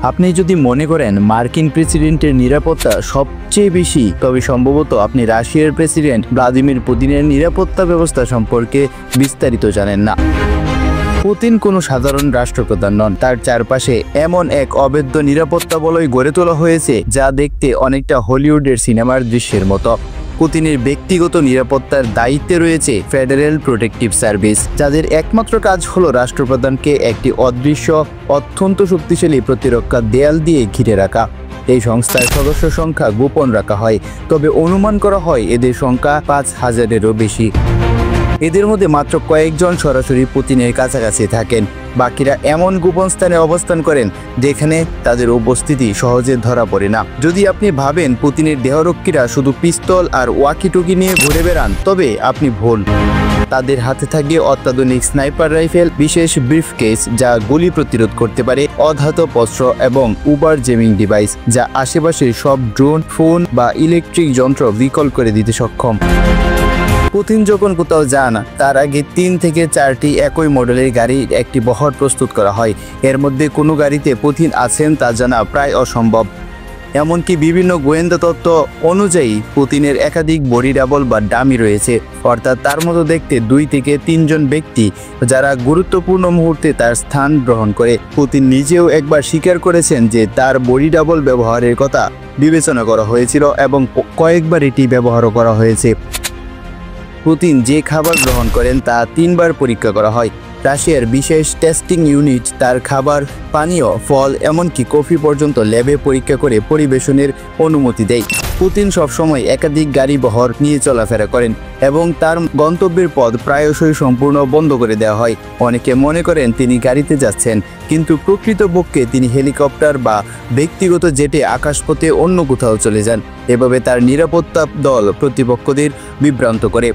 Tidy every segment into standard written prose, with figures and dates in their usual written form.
আপনি যদি মনে করেন মার্কিন প্রেসিডেন্টের নিরাপত্তা সবচেয়ে বেশি, তবে সম্ভবত আপনি রাশিয়ার প্রেসিডেন্ট ভ্লাদিমির পুতিনের নিরাপত্তা ব্যবস্থা সম্পর্কে বিস্তারিত জানেন না। পুতিন কোনো সাধারণ রাষ্ট্রপ্রধান নন। তার চারপাশে এমন এক অভেদ্য নিরাপত্তা বলয় গড়ে তোলা হয়েছে যা দেখতে অনেকটা হলিউডের সিনেমার দৃশ্যের মতো। পুতিনের ব্যক্তিগত নিরাপত্তার দায়িত্বে রয়েছে ফেডারেল প্রোটেকটিভ সার্ভিস, যাদের একমাত্র কাজ হলো রাষ্ট্রপ্রধানকে একটি অদৃশ্য অত্যন্ত শক্তিশালী প্রতিরক্ষা দেয়াল দিয়ে ঘিরে রাখা। এই সংস্থার সদস্য সংখ্যা গোপন রাখা হয়, তবে অনুমান করা হয় এদের সংখ্যা 5000-এরও বেশি। এদের মধ্যে মাত্র কয়েকজন সরাসরি পুতিনের কাছাকাছি থাকেন, বাকিরা এমন গোপন স্থানে অবস্থান করেন যেখানে তাদের উপস্থিতি সহজে ধরা পড়ে না। যদি আপনি ভাবেন পুতিনের দেহরক্ষীরা শুধু পিস্তল আর ওয়াকিটকি নিয়ে ঘুরে বেড়ান, তবে আপনি ভুল। তাদের হাতে থাকে অত্যাধুনিক স্নাইপার রাইফেল, বিশেষ ব্রিফকেস যা গুলি প্রতিরোধ করতে পারে, অধাতব অস্ত্র এবং উবার জেমিং ডিভাইস যা আশেপাশের সব ড্রোন, ফোন বা ইলেকট্রিক যন্ত্র বিকল করে দিতে সক্ষম। পুতিন যখন কোথাও যান, তার আগে 3 থেকে 4টি একই মডেলের গাড়ির একটি বহর প্রস্তুত করা হয়। এর মধ্যে কোনো গাড়িতে পুতিন আছেন তা জানা প্রায় অসম্ভব। এমনকি বিভিন্ন গোয়েন্দা তথ্য অনুযায়ী পুতিনের একাধিক বডি ডাবল বা ডামি রয়েছে, অর্থাৎ তার মতো দেখতে 2 থেকে 3 জন ব্যক্তি যারা গুরুত্বপূর্ণ মুহূর্তে তার স্থান গ্রহণ করে। পুতিন নিজেও একবার স্বীকার করেছেন যে তার বডি ডাবল ব্যবহারের কথা বিবেচনা করা হয়েছিল এবং কয়েকবার এটি ব্যবহারও করা হয়েছে। পুতিন যে খাবার গ্রহণ করেন তা 3 বার পরীক্ষা করা হয়। রাশিয়ার বিশেষ টেস্টিং ইউনিট তার খাবার, পানীয়, ফল এমনকি কফি পর্যন্ত ল্যাবে পরীক্ষা করে পরিবেশনের অনুমতি দেয়। পুতিন সবসময় একাধিক গাড়ি বহর নিয়ে চলাফেরা করেন এবং তার গন্তব্যের পথ প্রায়শই সম্পূর্ণ বন্ধ করে দেওয়া হয়। অনেকে মনে করেন তিনি গাড়িতে যাচ্ছেন, কিন্তু প্রকৃতপক্ষে তিনি হেলিকপ্টার বা ব্যক্তিগত জেটে আকাশপথে অন্য কোথাও চলে যান। এভাবে তার নিরাপত্তা দল প্রতিপক্ষদের বিভ্রান্ত করে।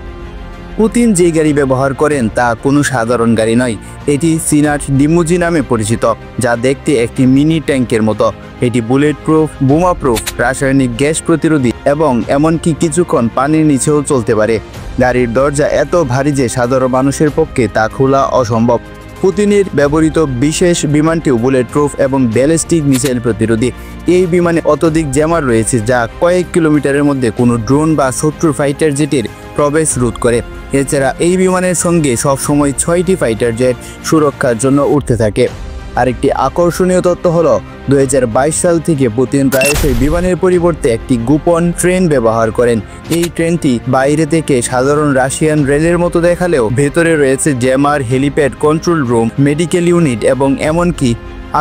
পুতিন যে গাড়ি ব্যবহার করেন তা কোনো সাধারণ গাড়ি নয়। এটি সিনাট লিমুজিন নামে পরিচিত, যা দেখতে একটি মিনি ট্যাঙ্কের মতো। এটি বুলেট প্রুফ, বোমা প্রুফ, রাসায়নিক গ্যাস প্রতিরোধী এবং এমনকি কিছুক্ষণ পানির নিচেও চলতে পারে। গাড়ির দরজা এত ভারী যে সাধারণ মানুষের পক্ষে তা খোলা অসম্ভব। পুতিনের ব্যবহৃত বিশেষ বিমানটিও বুলেট প্রুফ এবং ব্যালিস্টিক মিসাইল প্রতিরোধী। এই বিমানে অত্যধিক জ্যামার রয়েছে যা কয়েক কিলোমিটারের মধ্যে কোনো ড্রোন বা শত্রুর ফাইটার জেটের প্রবেশ রোধ করে। এছাড়া এই বিমানের সঙ্গে সবসময় 6টি ফাইটার জেট সুরক্ষার জন্য উঠতে থাকে। আরেকটি আকর্ষণীয় তথ্য হলো 2022 সাল থেকে পুতিন প্রায়শই বিমানের পরিবর্তে একটি গোপন ট্রেন ব্যবহার করেন। এই ট্রেনটি বাইরে থেকে সাধারণ রাশিয়ান রেলের মতো দেখালেও ভেতরে রয়েছে jammer, helipad, control room, medical unit এবং এমনকি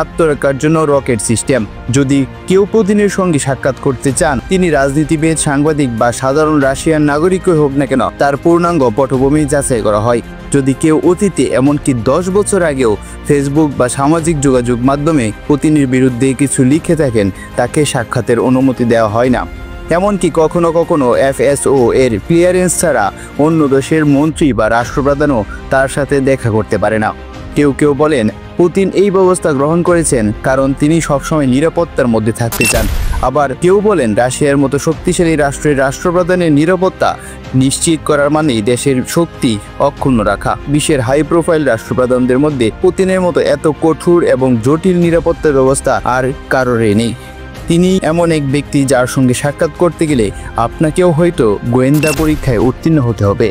আত্মরক্ষার জন্য রকেট সিস্টেম। যদি কেউ পুতিনের সঙ্গে সাক্ষাৎ করতে চান, তিনি রাজনীতিবিদ, সাংবাদিক বা সাধারণ রাশিয়ান নাগরিকই হোক না কেন, তার পূর্ণাঙ্গ পটভূমি যাচাই করা হয়। যদি কেউ অতীতে এমনকি 10 বছর আগেও ফেসবুক বা সামাজিক যোগাযোগ মাধ্যমে পুতিনের বিরুদ্ধে কিছু লিখে থাকেন, তাকে সাক্ষাতের অনুমতি দেওয়া হয় না। এমনকি কখনো কখনো FSO এর ক্লিয়ারেন্স ছাড়া অন্য দেশের মন্ত্রী বা রাষ্ট্রপ্রধানও তার সাথে দেখা করতে পারে না। কেউ কেউ বলেন পুতিন এই ব্যবস্থা গ্রহণ করেছেন কারণ তিনি সবসময় নিরাপত্তার মধ্যে থাকতে চান। আবার কেউ বলেন রাশিয়ার মতো শক্তিশালী রাষ্ট্রের রাষ্ট্রপ্রধানের নিরাপত্তা নিশ্চিত করার মানেই দেশের শক্তি অক্ষুণ্ণ রাখা। বিশ্বের হাই প্রোফাইল রাষ্ট্রপ্রধানদের মধ্যে পুতিনের মতো এত কঠোর এবং জটিল নিরাপত্তা ব্যবস্থা আর কারোরই নেই। তিনি এমন এক ব্যক্তি যার সঙ্গে সাক্ষাৎ করতে গেলে আপনাকেও হয়তো গোয়েন্দা পরীক্ষায় উত্তীর্ণ হতে হবে।